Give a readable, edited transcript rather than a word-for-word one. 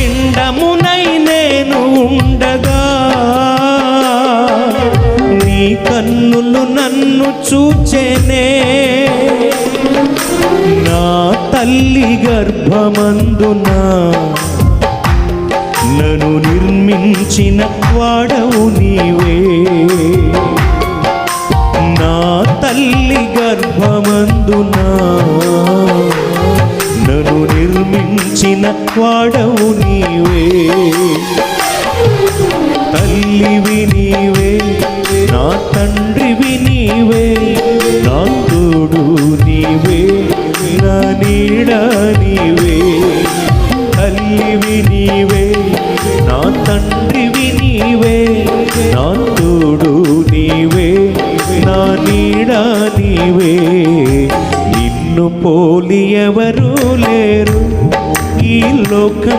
పిండమునై నేను ఉండగా నీ కన్నులు నన్ను చూచెనే. నా తల్లి గర్భమందున నన్ను నిర్మించిన వాడవు నీవే. నా తల్లి గర్భమందున నన్ను నిర్మించిన వాడవు నీవే. తల్లివి నీవే, నా తండ్రివి నీవే, నా తోడు నీవే, నా నీడ నీవే. తల్లివి నీవే, నా తండ్రివి నీవే, నా తోడు నీవే, నా నీడ నీవే. నిన్ను పోలి ఎవరూ లేరు ఈ లోకం